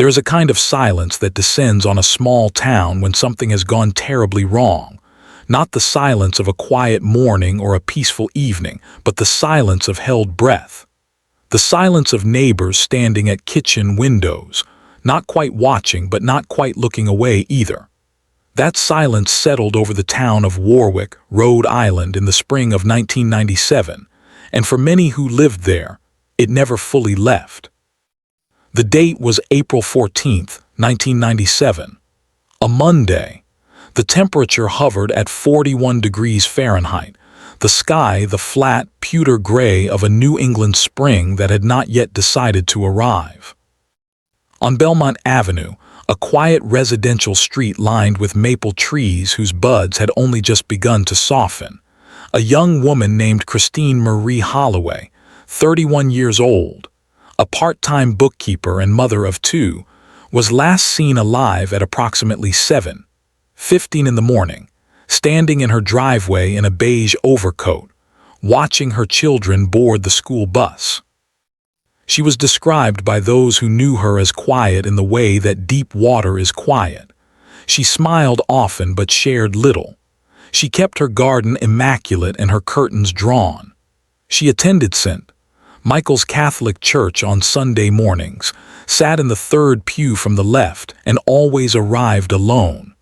There is a kind of silence that descends on a small town when something has gone terribly wrong. Not the silence of a quiet morning or a peaceful evening, but the silence of held breath. The silence of neighbors standing at kitchen windows, not quite watching but not quite looking away either. That silence settled over the town of Warwick, Rhode Island in the spring of 1997, and for many who lived there, it never fully left. The date was April 14th, 1997, a Monday. The temperature hovered at 41 degrees Fahrenheit, the sky the flat, pewter gray of a New England spring that had not yet decided to arrive. On Belmont Avenue, a quiet residential street lined with maple trees whose buds had only just begun to soften, a young woman named Christine Marie Holloway, 31 years old, a part-time bookkeeper and mother of two, was last seen alive at approximately 7:15 in the morning, standing in her driveway in a beige overcoat, watching her children board the school bus. She was described by those who knew her as quiet in the way that deep water is quiet. She smiled often but shared little. She kept her garden immaculate and her curtains drawn. She attended St. Michael's Catholic Church on Sunday mornings, sat in the third pew from the left, and always arrived alone.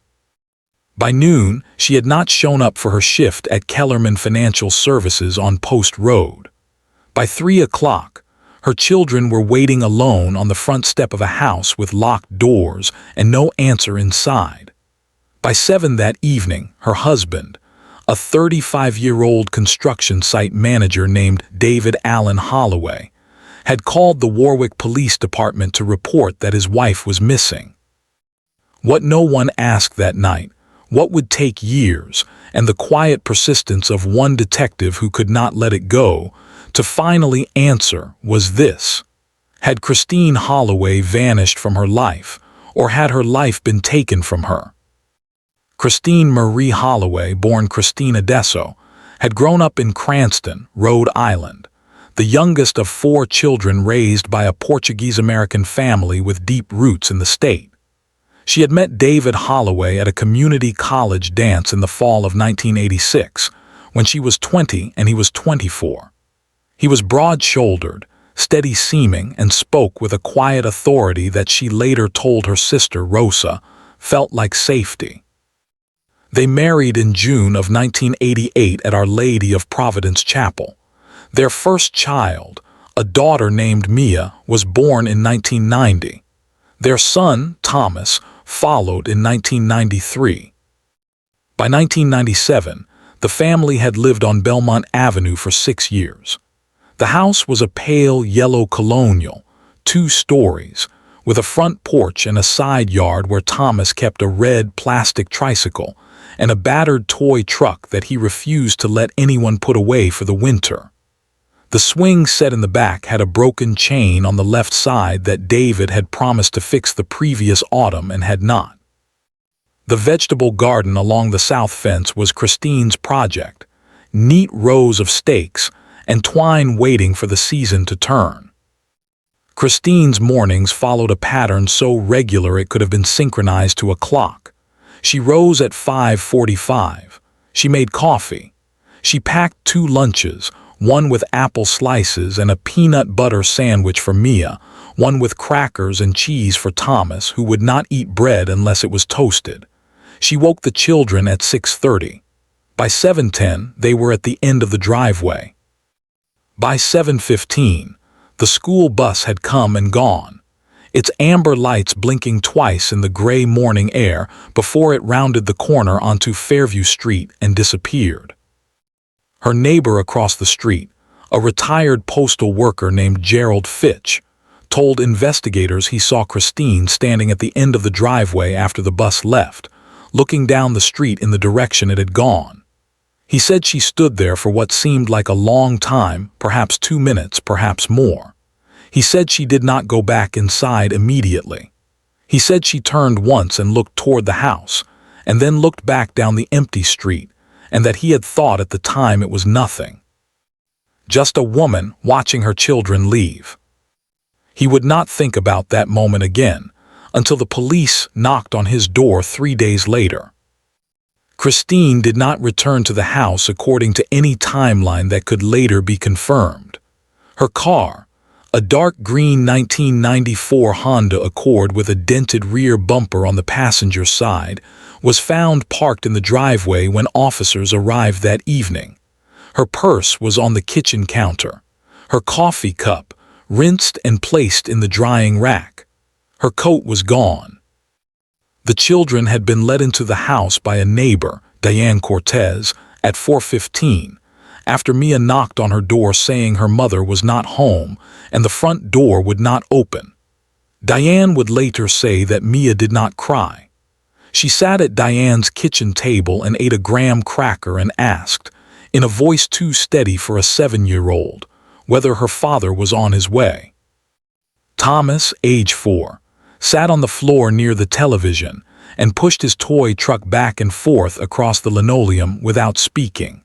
By noon, she had not shown up for her shift at Kellerman Financial Services on Post Road. By 3 o'clock, her children were waiting alone on the front step of a house with locked doors and no answer inside. By 7 that evening, her husband, a 35-year-old construction site manager named David Allen Holloway, had called the Warwick Police Department to report that his wife was missing. What no one asked that night, what would take years, and the quiet persistence of one detective who could not let it go, to finally answer was this: had Christine Holloway vanished from her life, or had her life been taken from her? Christine Marie Holloway, born Christina Desso, had grown up in Cranston, Rhode Island, the youngest of 4 children raised by a Portuguese-American family with deep roots in the state. She had met David Holloway at a community college dance in the fall of 1986, when she was 20 and he was 24. He was broad-shouldered, steady-seeming, and spoke with a quiet authority that she later told her sister, Rosa, felt like safety. They married in June of 1988 at Our Lady of Providence Chapel. Their first child, a daughter named Mia, was born in 1990. Their son, Thomas, followed in 1993. By 1997, the family had lived on Belmont Avenue for 6 years. The house was a pale yellow colonial, 2 stories, with a front porch and a side yard where Thomas kept a red plastic tricycle and a battered toy truck that he refused to let anyone put away for the winter. The swing set in the back had a broken chain on the left side that David had promised to fix the previous autumn and had not. The vegetable garden along the south fence was Christine's project, neat rows of stakes and twine waiting for the season to turn. Christine's mornings followed a pattern so regular it could have been synchronized to a clock. She rose at 5:45. She made coffee. She packed 2 lunches, one with apple slices and a peanut butter sandwich for Mia, one with crackers and cheese for Thomas, who would not eat bread unless it was toasted. She woke the children at 6:30. By 7:10, they were at the end of the driveway. By 7:15, the school bus had come and gone, its amber lights blinking twice in the gray morning air before it rounded the corner onto Fairview Street and disappeared. Her neighbor across the street, a retired postal worker named Gerald Fitch, told investigators he saw Christine standing at the end of the driveway after the bus left, looking down the street in the direction it had gone. He said she stood there for what seemed like a long time, perhaps 2 minutes, perhaps more. He said she did not go back inside immediately. He said she turned once and looked toward the house, and then looked back down the empty street, and that he had thought at the time it was nothing. Just a woman watching her children leave. He would not think about that moment again, until the police knocked on his door 3 days later. Christine did not return to the house according to any timeline that could later be confirmed. Her car, a dark green 1994 Honda Accord with a dented rear bumper on the passenger side, was found parked in the driveway when officers arrived that evening. Her purse was on the kitchen counter, her coffee cup rinsed and placed in the drying rack. Her coat was gone. The children had been let into the house by a neighbor, Diane Cortez, at 4:15, after Mia knocked on her door saying her mother was not home and the front door would not open. Diane would later say that Mia did not cry. She sat at Diane's kitchen table and ate a graham cracker and asked, in a voice too steady for a 7-year-old, whether her father was on his way. Thomas, age 4, sat on the floor near the television and pushed his toy truck back and forth across the linoleum without speaking.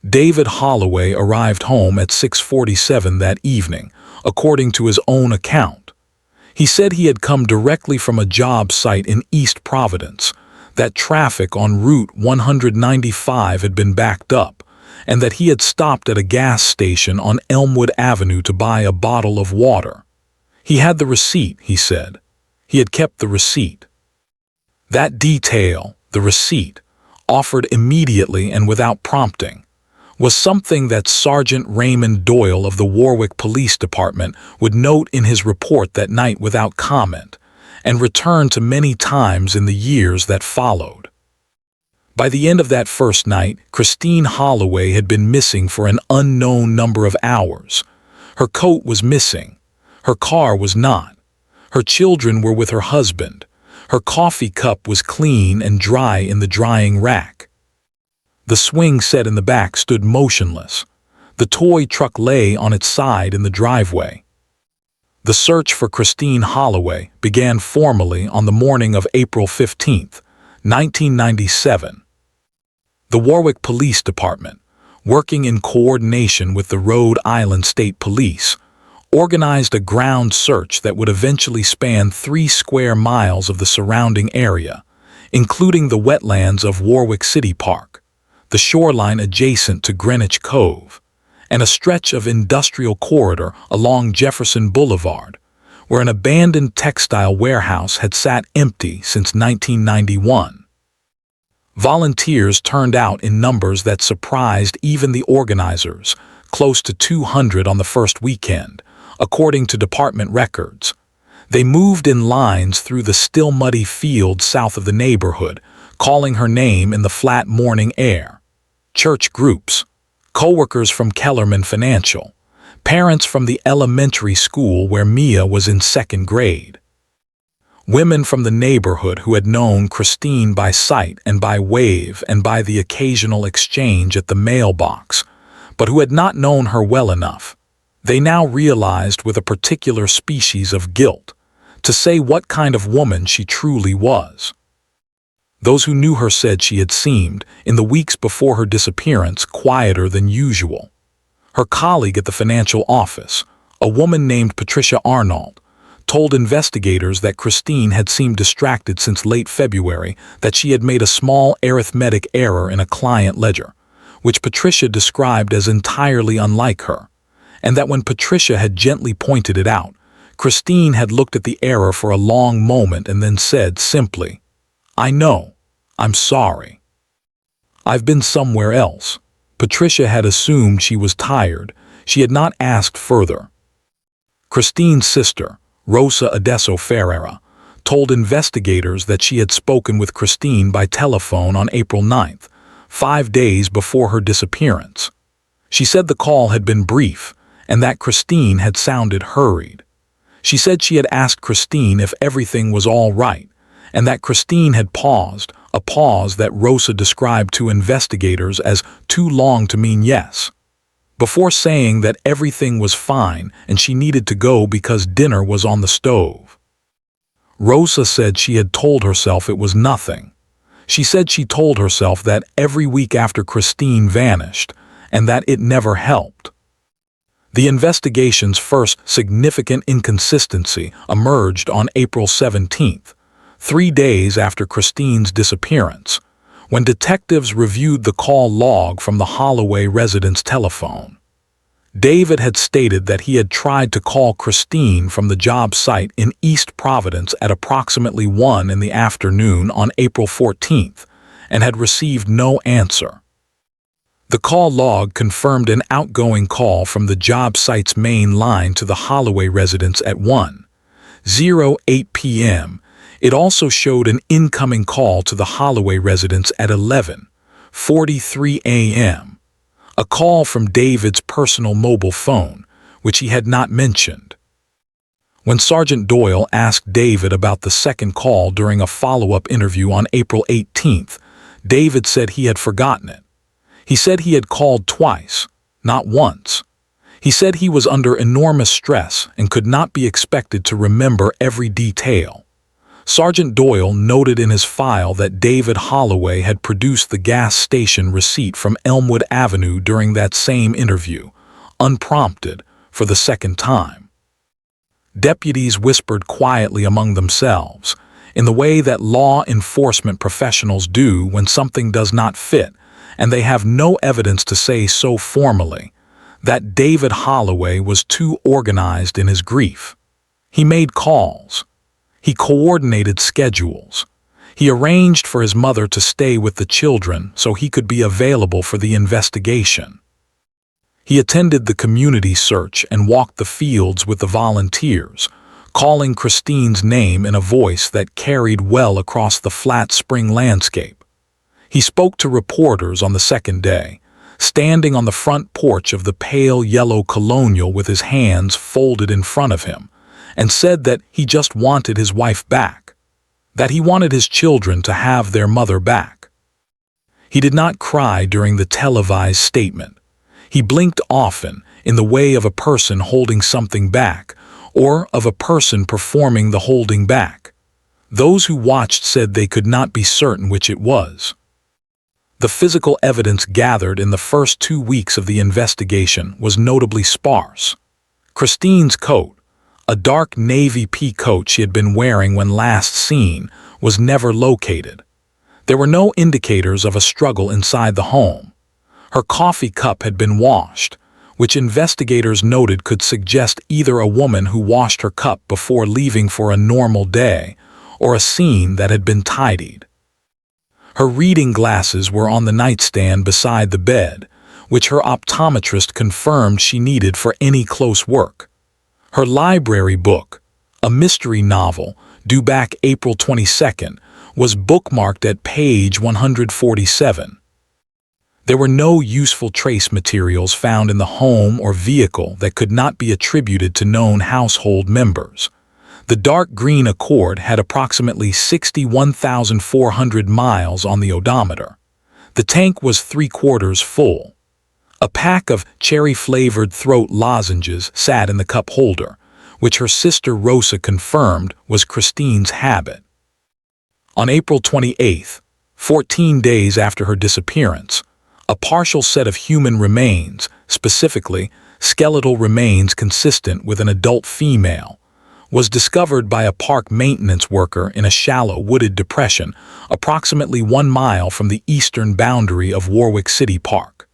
David Holloway arrived home at 6:47 that evening, according to his own account. He said he had come directly from a job site in East Providence, that traffic on Route 195 had been backed up, and that he had stopped at a gas station on Elmwood Avenue to buy a bottle of water. He had the receipt, he said. He had kept the receipt. That detail, the receipt, offered immediately and without prompting, was something that Sergeant Raymond Doyle of the Warwick Police Department would note in his report that night without comment, and return to many times in the years that followed. By the end of that first night, Christine Holloway had been missing for an unknown number of hours. Her coat was missing. Her car was not. Her children were with her husband. Her coffee cup was clean and dry in the drying rack. The swing set in the back stood motionless. The toy truck lay on its side in the driveway. The search for Christine Holloway began formally on the morning of April 15, 1997. The Warwick Police Department, working in coordination with the Rhode Island State Police, organized a ground search that would eventually span 3 square miles of the surrounding area, including the wetlands of Warwick City Park, the shoreline adjacent to Greenwich Cove, and a stretch of industrial corridor along Jefferson Boulevard, where an abandoned textile warehouse had sat empty since 1991. Volunteers turned out in numbers that surprised even the organizers, close to 200 on the first weekend, according to department records. They moved in lines through the still muddy fields south of the neighborhood, calling her name in the flat morning air. Church groups, co-workers from Kellerman Financial, parents from the elementary school where Mia was in 2nd grade. Women from the neighborhood who had known Christine by sight and by wave and by the occasional exchange at the mailbox, but who had not known her well enough. They now realized with a particular species of guilt to say what kind of woman she truly was. Those who knew her said she had seemed, in the weeks before her disappearance, quieter than usual. Her colleague at the financial office, a woman named Patricia Arnold, told investigators that Christine had seemed distracted since late February, that she had made a small arithmetic error in a client ledger, which Patricia described as entirely unlike her, and that when Patricia had gently pointed it out, Christine had looked at the error for a long moment and then said simply, "I know, I'm sorry. I've been somewhere else." Patricia had assumed she was tired. She had not asked further. Christine's sister, Rosa Adesso Ferreira, told investigators that she had spoken with Christine by telephone on April 9th, 5 days before her disappearance. She said the call had been brief and that Christine had sounded hurried. She said she had asked Christine if everything was all right, and that Christine had paused, a pause that Rosa described to investigators as too long to mean yes, before saying that everything was fine and she needed to go because dinner was on the stove. Rosa said she had told herself it was nothing. She said she told herself that every week after Christine vanished, and that it never helped. The investigation's first significant inconsistency emerged on April 17th, 3 days after Christine's disappearance, when detectives reviewed the call log from the Holloway residence telephone. David had stated that he had tried to call Christine from the job site in East Providence at approximately 1 in the afternoon on April 14th and had received no answer. The call log confirmed an outgoing call from the job site's main line to the Holloway residence at 1:08 p.m. It also showed an incoming call to the Holloway residence at 11:43 a.m., a call from David's personal mobile phone, which he had not mentioned. When Sergeant Doyle asked David about the second call during a follow-up interview on April 18th, David said he had forgotten it. He said he had called twice, not once. He said he was under enormous stress and could not be expected to remember every detail. Sergeant Doyle noted in his file that David Holloway had produced the gas station receipt from Elmwood Avenue during that same interview, unprompted, for the second time. Deputies whispered quietly among themselves, in the way that law enforcement professionals do when something does not fit, and they have no evidence to say so formally, that David Holloway was too organized in his grief. He made calls. He coordinated schedules. He arranged for his mother to stay with the children so he could be available for the investigation. He attended the community search and walked the fields with the volunteers, calling Christine's name in a voice that carried well across the flat spring landscape. He spoke to reporters on the second day, standing on the front porch of the pale yellow colonial with his hands folded in front of him, and said that he just wanted his wife back, that he wanted his children to have their mother back. He did not cry during the televised statement. He blinked often, in the way of a person holding something back, or of a person performing the holding back. Those who watched said they could not be certain which it was. The physical evidence gathered in the first 2 weeks of the investigation was notably sparse. Christine's coat, a dark navy pea coat she had been wearing when last seen, was never located. There were no indicators of a struggle inside the home. Her coffee cup had been washed, which investigators noted could suggest either a woman who washed her cup before leaving for a normal day or a scene that had been tidied. Her reading glasses were on the nightstand beside the bed, which her optometrist confirmed she needed for any close work. Her library book, a mystery novel due back April 22nd, was bookmarked at page 147. There were no useful trace materials found in the home or vehicle that could not be attributed to known household members. The dark green Accord had approximately 61,400 miles on the odometer. The tank was 3/4 full. A pack of cherry-flavored throat lozenges sat in the cup holder, which her sister Rosa confirmed was Christine's habit. On April 28th, 14 days after her disappearance, a partial set of human remains, specifically skeletal remains consistent with an adult female, was discovered by a park maintenance worker in a shallow wooded depression approximately 1 mile from the eastern boundary of Warwick City Park.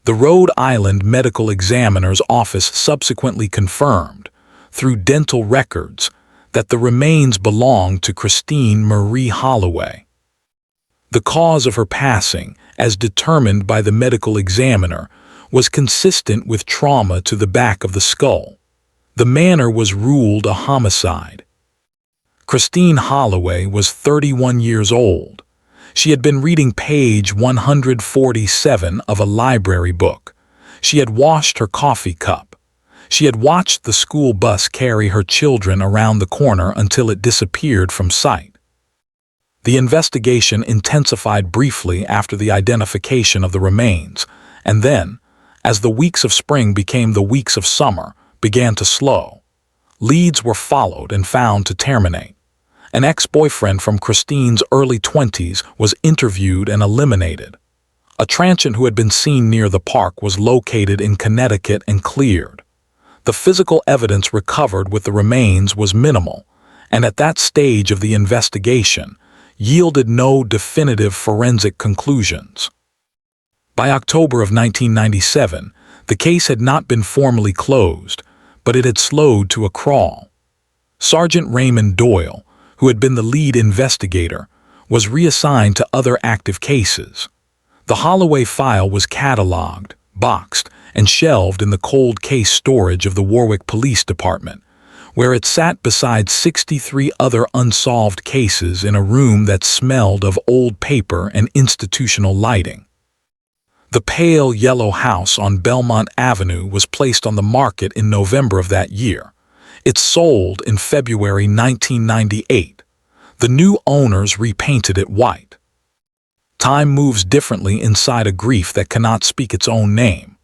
The Rhode Island Medical Examiner's Office subsequently confirmed, through dental records, that the remains belonged to Christine Marie Holloway. The cause of her passing, as determined by the medical examiner, was consistent with trauma to the back of the skull. The manner was ruled a homicide. Christine Holloway was 31 years old. She had been reading page 147 of a library book. She had washed her coffee cup. She had watched the school bus carry her children around the corner until it disappeared from sight. The investigation intensified briefly after the identification of the remains, and then, as the weeks of spring became the weeks of summer, began to slow. Leads were followed and found to terminate. An ex-boyfriend from Christine's early 20s was interviewed and eliminated. A transient who had been seen near the park was located in Connecticut and cleared. The physical evidence recovered with the remains was minimal, and at that stage of the investigation, yielded no definitive forensic conclusions. By October of 1997, the case had not been formally closed, but it had slowed to a crawl. Sergeant Raymond Doyle, who had been the lead investigator, was reassigned to other active cases. The Holloway file was catalogued, boxed, and shelved in the cold case storage of the Warwick Police Department, where it sat beside 63 other unsolved cases in a room that smelled of old paper and institutional lighting. The pale yellow house on Belmont Avenue was placed on the market in November of that year. It sold in February 1998. The new owners repainted it white. Time moves differently inside a grief that cannot speak its own name.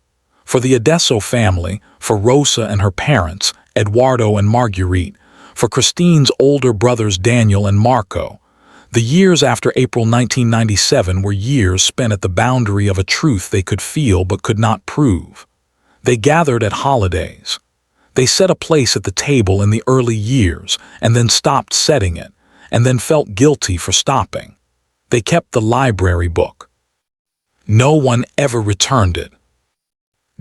For the Adesso family, for Rosa and her parents, Eduardo and Marguerite, for Christine's older brothers Daniel and Marco, the years after April 1997 were years spent at the boundary of a truth they could feel but could not prove. They gathered at holidays. They set a place at the table in the early years and then stopped setting it, and then felt guilty for stopping. They kept the library book. No one ever returned it.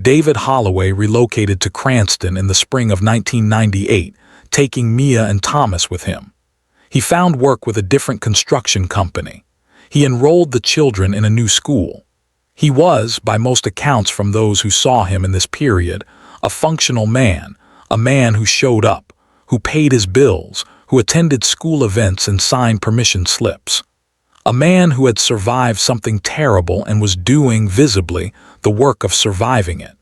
David Holloway relocated to Cranston in the spring of 1998, taking Mia and Thomas with him. He found work with a different construction company. He enrolled the children in a new school. He was, by most accounts from those who saw him in this period, a functional man, a man who showed up, who paid his bills, who attended school events and signed permission slips. A man who had survived something terrible and was doing, visibly, the work of surviving it.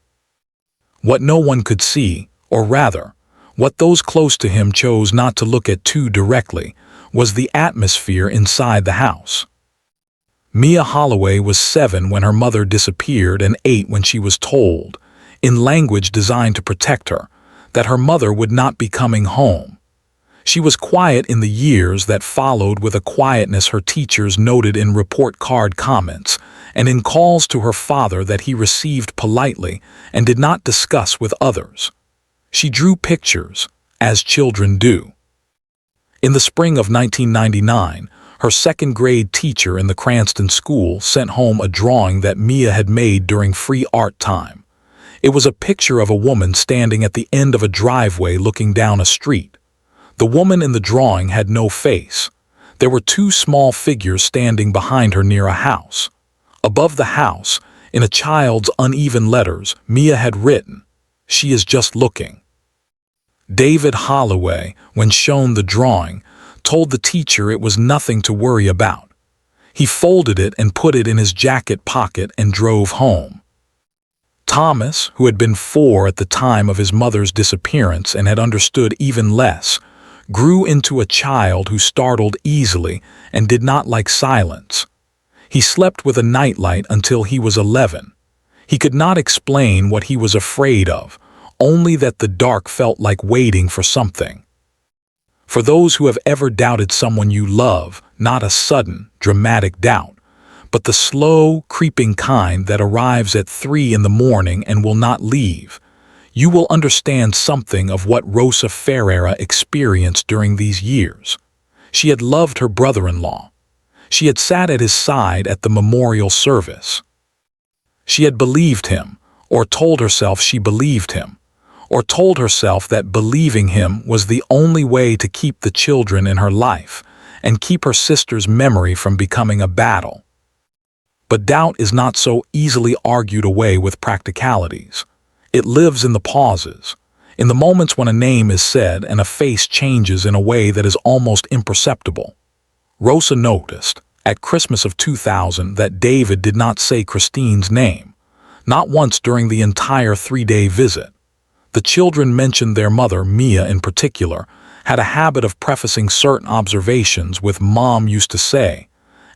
What no one could see, or rather, what those close to him chose not to look at too directly, was the atmosphere inside the house. Mia Holloway was 7 when her mother disappeared and 8 when she was told, in language designed to protect her, that her mother would not be coming home. She was quiet in the years that followed with a quietness her teachers noted in report card comments and in calls to her father that he received politely and did not discuss with others. She drew pictures, as children do. In the spring of 1999, her second-grade teacher in the Cranston school sent home a drawing that Mia had made during free art time. It was a picture of a woman standing at the end of a driveway looking down a street. The woman in the drawing had no face. There were 2 small figures standing behind her near a house. Above the house, in a child's uneven letters, Mia had written, "She is just looking." David Holloway, when shown the drawing, told the teacher it was nothing to worry about. He folded it and put it in his jacket pocket and drove home. Thomas, who had been 4 at the time of his mother's disappearance and had understood even less, grew into a child who startled easily and did not like silence. He slept with a nightlight until he was 11. He could not explain what he was afraid of, only that the dark felt like waiting for something. For those who have ever doubted someone you love, not a sudden, dramatic doubt, but the slow, creeping kind that arrives at 3 in the morning and will not leave, you will understand something of what Rosa Ferreira experienced during these years. She had loved her brother-in-law. She had sat at his side at the memorial service. She had believed him, or told herself she believed him, or told herself that believing him was the only way to keep the children in her life and keep her sister's memory from becoming a battle. But doubt is not so easily argued away with practicalities. It lives in the pauses, in the moments when a name is said and a face changes in a way that is almost imperceptible. Rosa noticed, at Christmas of 2000, that David did not say Christine's name, not once during the entire 3-day visit. The children mentioned their mother, Mia in particular, had a habit of prefacing certain observations with "Mom used to say,"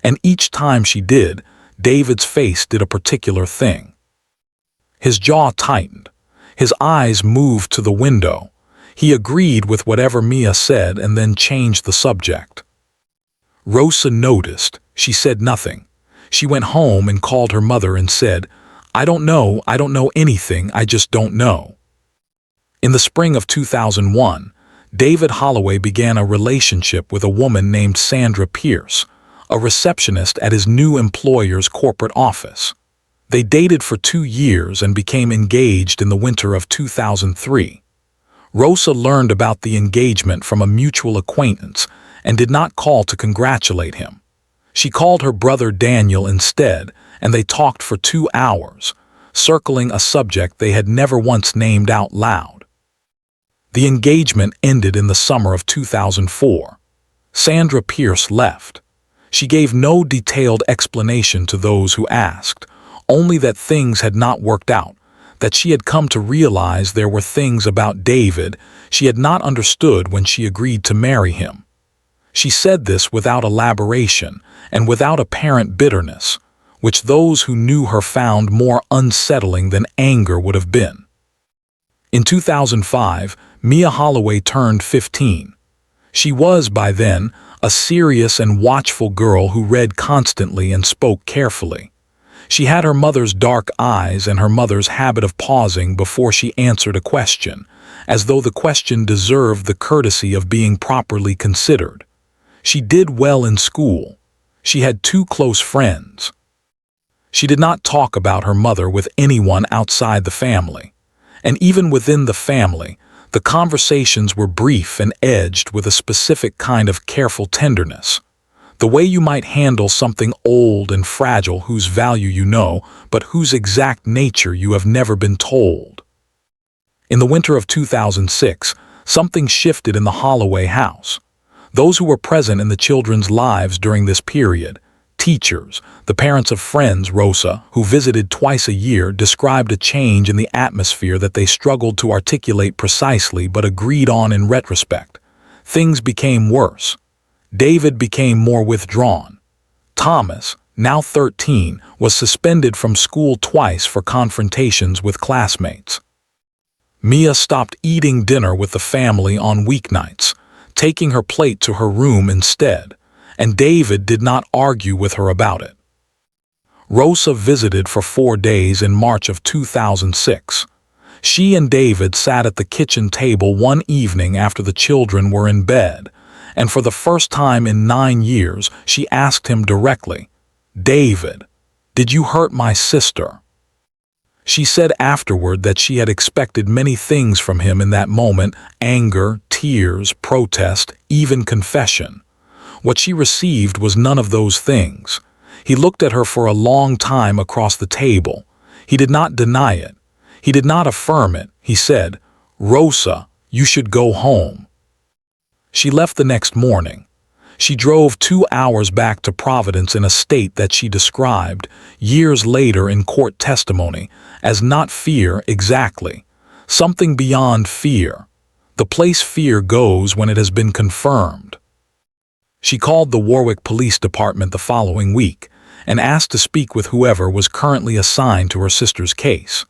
and each time she did, David's face did a particular thing. His jaw tightened. His eyes moved to the window. He agreed with whatever Mia said and then changed the subject. Rosa noticed. She said nothing. She went home and called her mother and said, I don't know anything, I just don't know." In the spring of 2001, David Holloway began a relationship with a woman named Sandra Pierce, a receptionist at his new employer's corporate office. They dated for 2 years and became engaged in the winter of 2003. Rosa learned about the engagement from a mutual acquaintance and did not call to congratulate him. She called her brother Daniel instead, and they talked for 2 hours, circling a subject they had never once named out loud. The engagement ended in the summer of 2004. Sandra Pierce left. She gave no detailed explanation to those who asked, only that things had not worked out, that she had come to realize there were things about David she had not understood when she agreed to marry him. She said this without elaboration and without apparent bitterness, which those who knew her found more unsettling than anger would have been. In 2005, Mia Holloway turned 15. She was, by then, a serious and watchful girl who read constantly and spoke carefully. She had her mother's dark eyes and her mother's habit of pausing before she answered a question, as though the question deserved the courtesy of being properly considered. She did well in school. She had 2 close friends. She did not talk about her mother with anyone outside the family. And even within the family, the conversations were brief and edged with a specific kind of careful tenderness. The way you might handle something old and fragile whose value you know, but whose exact nature you have never been told. In the winter of 2006, something shifted in the Holloway house. Those who were present in the children's lives during this period, teachers, the parents of friends Rosa, who visited twice a year, described a change in the atmosphere that they struggled to articulate precisely but agreed on in retrospect. Things became worse. David became more withdrawn. Thomas, now 13, was suspended from school twice for confrontations with classmates. Mia stopped eating dinner with the family on weeknights, taking her plate to her room instead, and David did not argue with her about it. Rosa visited for 4 days in March of 2006. She and David sat at the kitchen table one evening after the children were in bed, and for the first time in 9 years, she asked him directly, "David, did you hurt my sister?" She said afterward that she had expected many things from him in that moment: anger, tears, protest, even confession. What she received was none of those things. He looked at her for a long time across the table. He did not deny it. He did not affirm it. He said, "Rosa, you should go home." She left the next morning. She drove 2 hours back to Providence in a state that she described, years later in court testimony, as not fear exactly, something beyond fear, the place fear goes when it has been confirmed. She called the Warwick Police Department the following week and asked to speak with whoever was currently assigned to her sister's case.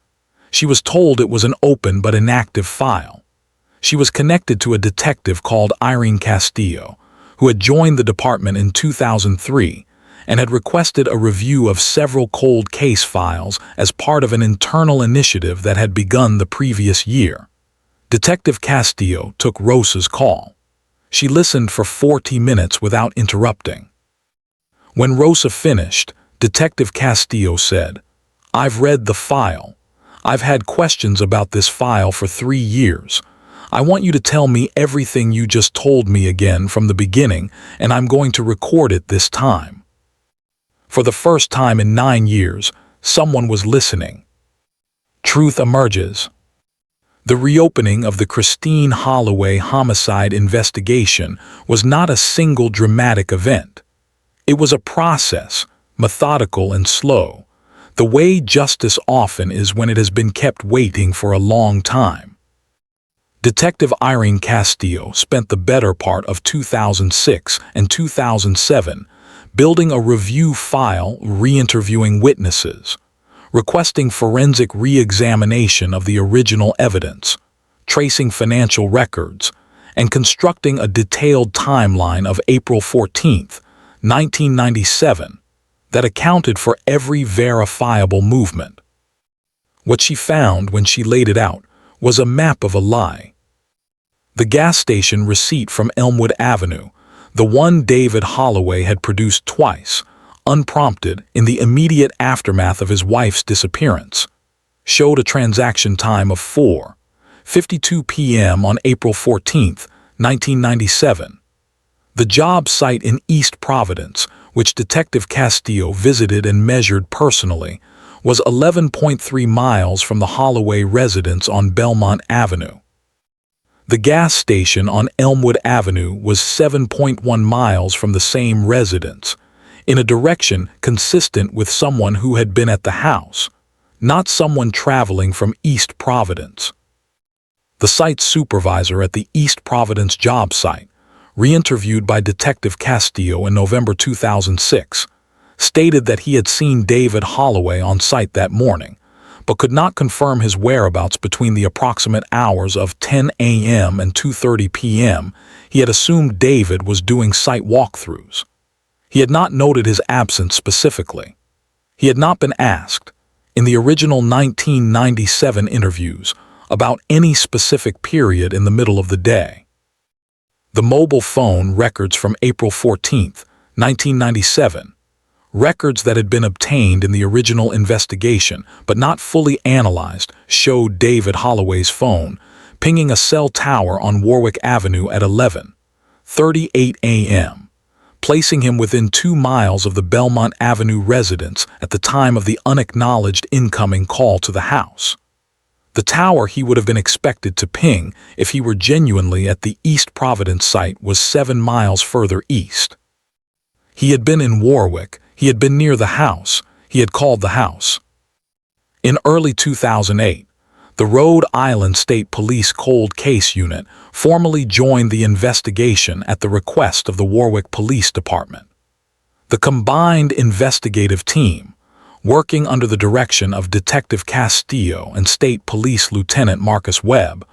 She was told it was an open but inactive file. She was connected to a detective called Irene Castillo, who had joined the department in 2003 and had requested a review of several cold case files as part of an internal initiative that had begun the previous year. Detective Castillo took Rosa's call. She listened for 40 minutes without interrupting. When Rosa finished, Detective Castillo said, "I've read the file. I've had questions about this file for 3 years. I want you to tell me everything you just told me again from the beginning, and I'm going to record it this time." For the first time in 9 years, someone was listening. Truth emerges. The reopening of the Christine Holloway homicide investigation was not a single dramatic event. It was a process, methodical and slow, the way justice often is when it has been kept waiting for a long time. Detective Irene Castillo spent the better part of 2006 and 2007 building a review file, re-interviewing witnesses, requesting forensic re-examination of the original evidence, tracing financial records, and constructing a detailed timeline of April 14, 1997, that accounted for every verifiable movement. What she found when she laid it out was a map of a lie. The gas station receipt from Elmwood Avenue, the one David Holloway had produced twice, unprompted in the immediate aftermath of his wife's disappearance, showed a transaction time of 4:52 p.m. on April 14, 1997. The job site in East Providence, which Detective Castillo visited and measured personally, was 11.3 miles from the Holloway residence on Belmont Avenue. The gas station on Elmwood Avenue was 7.1 miles from the same residence, in a direction consistent with someone who had been at the house, not someone traveling from East Providence. The site supervisor at the East Providence job site, re-interviewed by Detective Castillo in November 2006, stated that he had seen David Holloway on site that morning, but could not confirm his whereabouts between the approximate hours of 10 a.m. and 2:30 p.m. He had assumed David was doing site walkthroughs. He had not noted his absence specifically. He had not been asked, in the original 1997 interviews, about any specific period in the middle of the day. The mobile phone records from April 14, 1997, records that had been obtained in the original investigation but not fully analyzed, showed David Holloway's phone pinging a cell tower on Warwick Avenue at 11:38 a.m., placing him within 2 miles of the Belmont Avenue residence at the time of the unacknowledged incoming call to the house. The tower he would have been expected to ping if he were genuinely at the East Providence site was 7 miles further east. He had been in Warwick, he had been near the house, he had called the house. In early 2008, the Rhode Island State Police Cold Case Unit formally joined the investigation at the request of the Warwick Police Department. The combined investigative team, working under the direction of Detective Castillo and State Police Lieutenant Marcus Webb,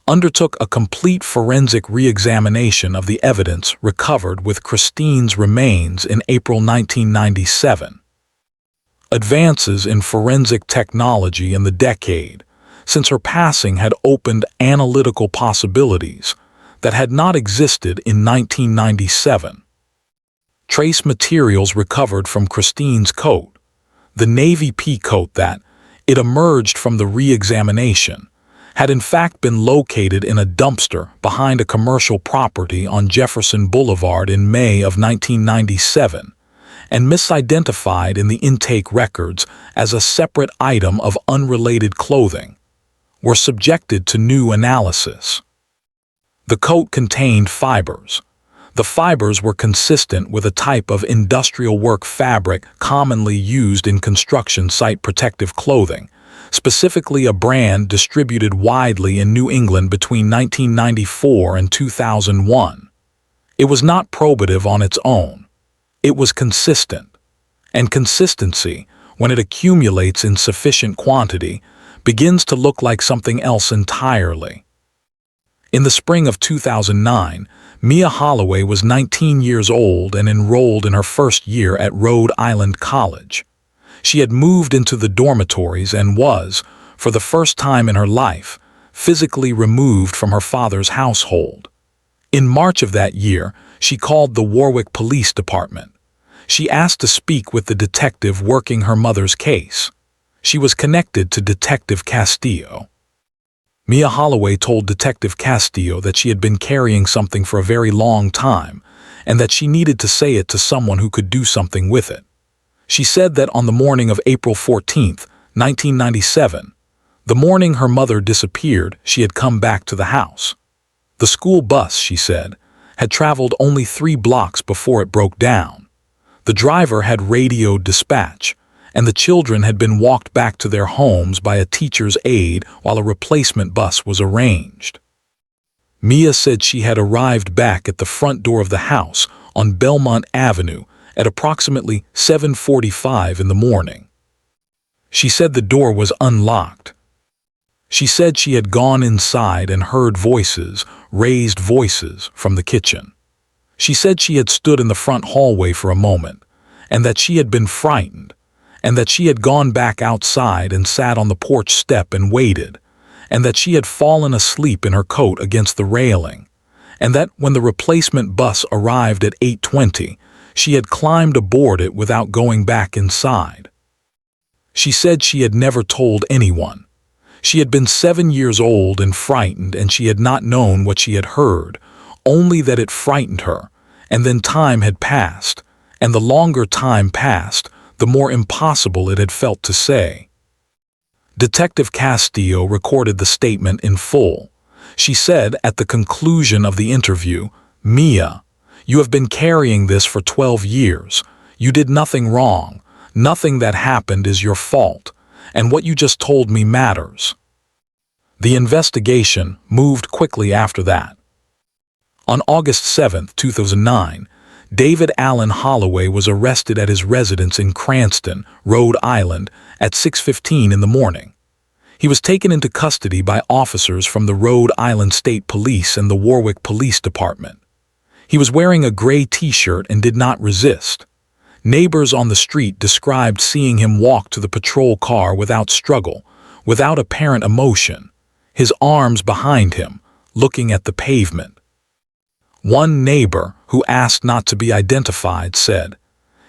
undertook a complete forensic re-examination of the evidence recovered with Christine's remains in April 1997. Advances in forensic technology in the decade since her passing had opened analytical possibilities that had not existed in 1997. Trace materials recovered from Christine's coat, the navy pea coat that, it emerged from the re-examination, had in fact been located in a dumpster behind a commercial property on Jefferson Boulevard in May of 1997 and misidentified in the intake records as a separate item of unrelated clothing, were subjected to new analysis. The coat contained fibers. The fibers were consistent with a type of industrial work fabric commonly used in construction site protective clothing, specifically a brand distributed widely in New England between 1994 and 2001. It was not probative on its own. It was consistent. And consistency, when it accumulates in sufficient quantity, begins to look like something else entirely. In the spring of 2009, Mia Holloway was 19 years old and enrolled in her first year at Rhode Island College. She had moved into the dormitories and was, for the first time in her life, physically removed from her father's household. In March of that year, she called the Warwick Police Department. She asked to speak with the detective working her mother's case. She was connected to Detective Castillo. Mia Holloway told Detective Castillo that she had been carrying something for a very long time and that she needed to say it to someone who could do something with it. She said that on the morning of April 14, 1997, the morning her mother disappeared, she had come back to the house. The school bus, she said, had traveled only 3 blocks before it broke down. The driver had radioed dispatch, and the children had been walked back to their homes by a teacher's aide while a replacement bus was arranged. Mia said she had arrived back at the front door of the house on Belmont Avenue at approximately 7:45 in the morning. She said the door was unlocked. She said she had gone inside and heard voices, raised voices, from the kitchen. She said she had stood in the front hallway for a moment, and that she had been frightened, and that she had gone back outside and sat on the porch step and waited, and that she had fallen asleep in her coat against the railing, and that when the replacement bus arrived at 8:20, she had climbed aboard it without going back inside. She said she had never told anyone. She had been 7 years old and frightened, and she had not known what she had heard, only that it frightened her, and then time had passed, and the longer time passed, the more impossible it had felt to say. Detective Castillo recorded the statement in full. She said at the conclusion of the interview, "Mia, you have been carrying this for 12 years. You did nothing wrong. Nothing that happened is your fault, and what you just told me matters." The investigation moved quickly after that. On August 7, 2009, David Allen Holloway was arrested at his residence in Cranston, Rhode Island, at 6:15 in the morning. He was taken into custody by officers from the Rhode Island State Police and the Warwick Police Department. He was wearing a gray t-shirt and did not resist. Neighbors on the street described seeing him walk to the patrol car without struggle, without apparent emotion, his arms behind him, looking at the pavement. One neighbor, who asked not to be identified, said,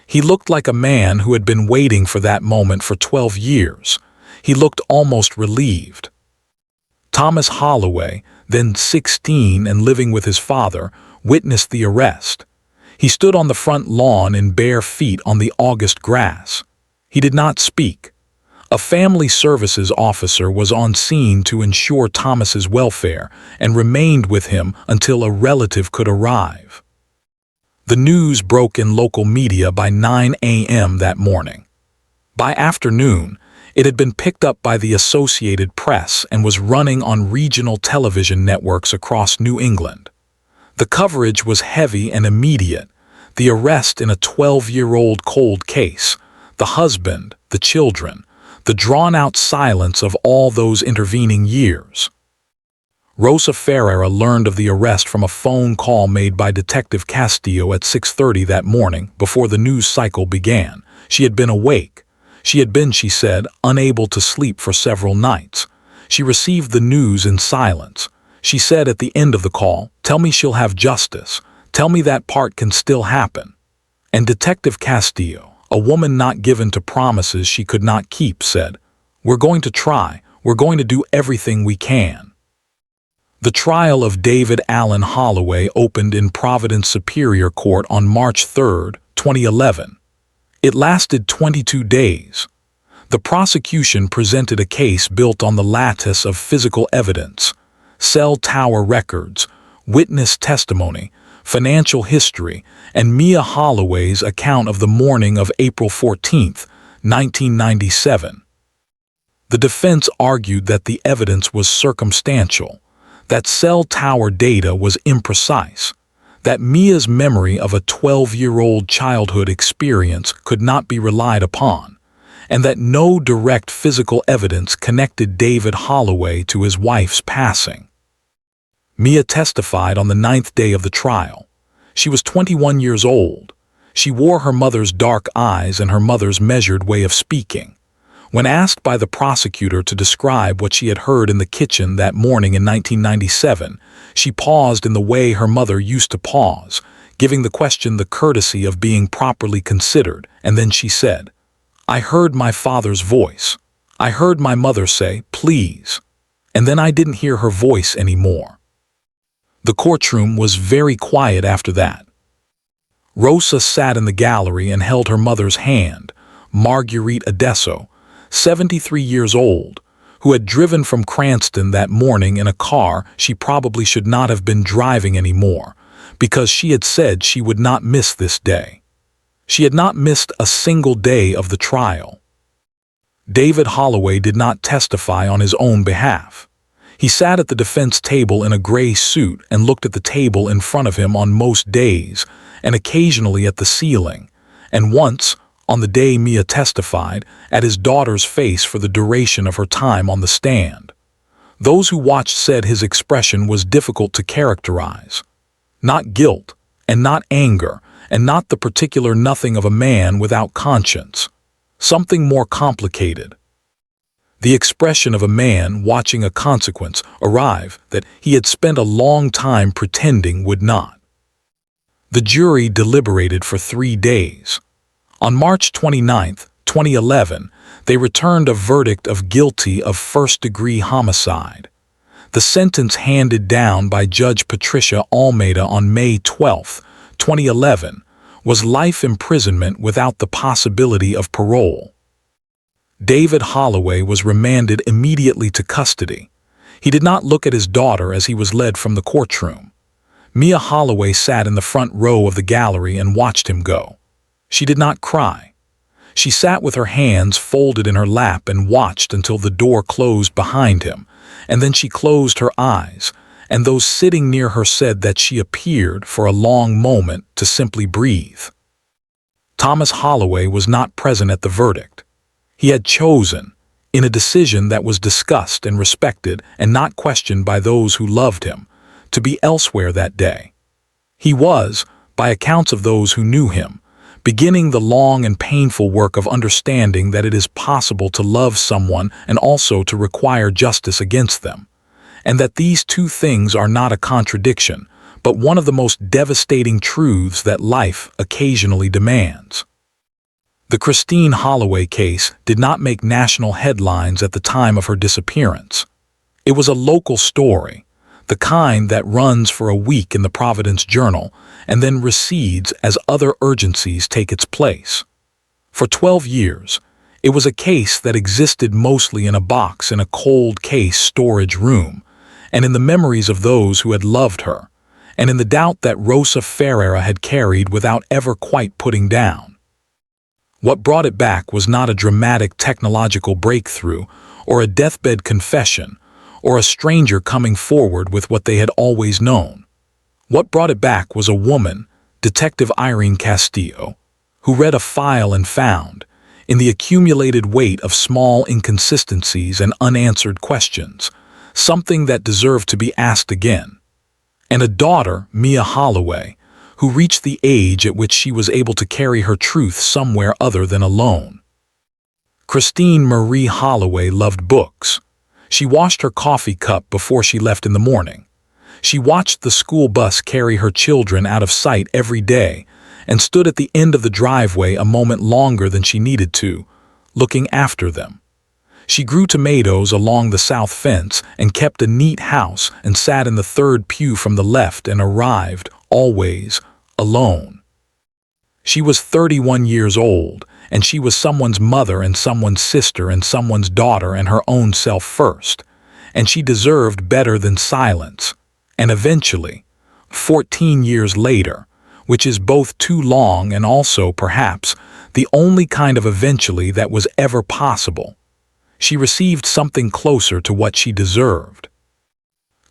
"He looked like a man who had been waiting for that moment for 12 years. He looked almost relieved." Thomas Holloway, then 16 and living with his father, witnessed the arrest. He stood on the front lawn in bare feet on the August grass. He did not speak. A family services officer was on scene to ensure Thomas's welfare and remained with him until a relative could arrive. The news broke in local media by 9 a.m. that morning. By afternoon, it had been picked up by the Associated Press and was running on regional television networks across New England. The coverage was heavy and immediate. The arrest in a 12-year-old cold case, the husband, the children, the drawn-out silence of all those intervening years. Rosa Ferreira learned of the arrest from a phone call made by Detective Castillo at 6:30 that morning before the news cycle began. She had been awake. She had been, she said, unable to sleep for several nights. She received the news in silence. She said at the end of the call, "Tell me she'll have justice. Tell me that part can still happen." And Detective Castillo, a woman not given to promises she could not keep, said, "We're going to try. We're going to do everything we can." The trial of David Allen Holloway opened in Providence Superior Court on March 3, 2011. It lasted 22 days. The prosecution presented a case built on the lattice of physical evidence, cell tower records, witness testimony, financial history, and Mia Holloway's account of the morning of April 14, 1997. The defense argued that the evidence was circumstantial, that cell tower data was imprecise, that Mia's memory of a 12-year-old childhood experience could not be relied upon, and that no direct physical evidence connected David Holloway to his wife's passing. Mia testified on the 9th day of the trial. She was 21 years old. She wore her mother's dark eyes and her mother's measured way of speaking. When asked by the prosecutor to describe what she had heard in the kitchen that morning in 1997, she paused in the way her mother used to pause, giving the question the courtesy of being properly considered, and then she said, "I heard my father's voice. I heard my mother say, 'Please,' and then I didn't hear her voice anymore." The courtroom was very quiet after that. Rosa sat in the gallery and held her mother's hand, Marguerite Adesso, 73 years old, who had driven from Cranston that morning in a car she probably should not have been driving anymore, because she had said she would not miss this day. She had not missed a single day of the trial. David Holloway did not testify on his own behalf. He sat at the defense table in a gray suit and looked at the table in front of him on most days, and occasionally at the ceiling, and once, on the day Mia testified, at his daughter's face for the duration of her time on the stand. Those who watched said his expression was difficult to characterize. Not guilt, and not anger, and not the particular nothing of a man without conscience. Something more complicated. The expression of a man watching a consequence arrive that he had spent a long time pretending would not. The jury deliberated for 3 days. On March 29, 2011, they returned a verdict of guilty of first-degree homicide. The sentence handed down by Judge Patricia Almeida on May 12, 2011, was life imprisonment without the possibility of parole. David Holloway was remanded immediately to custody. He did not look at his daughter as he was led from the courtroom. Mia Holloway sat in the front row of the gallery and watched him go. She did not cry. She sat with her hands folded in her lap and watched until the door closed behind him, and then she closed her eyes, and those sitting near her said that she appeared for a long moment to simply breathe. Thomas Holloway was not present at the verdict. He had chosen, in a decision that was discussed and respected and not questioned by those who loved him, to be elsewhere that day. He was, by accounts of those who knew him, beginning the long and painful work of understanding that it is possible to love someone and also to require justice against them, and that these two things are not a contradiction, but one of the most devastating truths that life occasionally demands. The Christine Holloway case did not make national headlines at the time of her disappearance. It was a local story, the kind that runs for a week in the Providence Journal and then recedes as other urgencies take its place. For 12 years, it was a case that existed mostly in a box in a cold case storage room, and in the memories of those who had loved her, and in the doubt that Rosa Ferreira had carried without ever quite putting down. What brought it back was not a dramatic technological breakthrough or a deathbed confession or a stranger coming forward with what they had always known. What brought it back was a woman, Detective Irene Castillo, who read a file and found, in the accumulated weight of small inconsistencies and unanswered questions, something that deserved to be asked again. And a daughter, Mia Holloway, who reached the age at which she was able to carry her truth somewhere other than alone. Christine Marie Holloway loved books. She washed her coffee cup before she left in the morning. She watched the school bus carry her children out of sight every day and stood at the end of the driveway a moment longer than she needed to, looking after them. She grew tomatoes along the south fence and kept a neat house and sat in the third pew from the left and arrived, always, alone. She was 31 years old, and she was someone's mother and someone's sister and someone's daughter and her own self first, and she deserved better than silence. And eventually, 14 years later, which is both too long and also, perhaps, the only kind of eventually that was ever possible, she received something closer to what she deserved.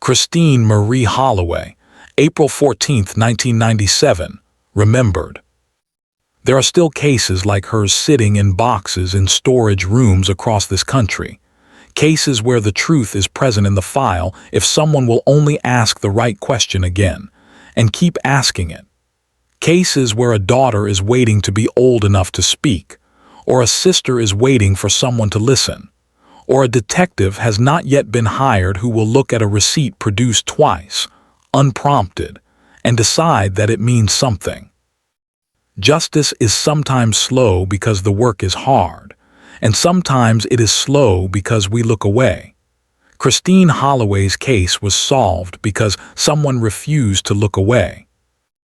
Christine Marie Holloway, April 14, 1997, remembered. There are still cases like hers sitting in boxes in storage rooms across this country. Cases where the truth is present in the file if someone will only ask the right question again, and keep asking it. Cases where a daughter is waiting to be old enough to speak, or a sister is waiting for someone to listen, or a detective has not yet been hired who will look at a receipt produced twice, unprompted, and decide that it means something. Justice is sometimes slow because the work is hard, and sometimes it is slow because we look away. Christine Holloway's case was solved because someone refused to look away.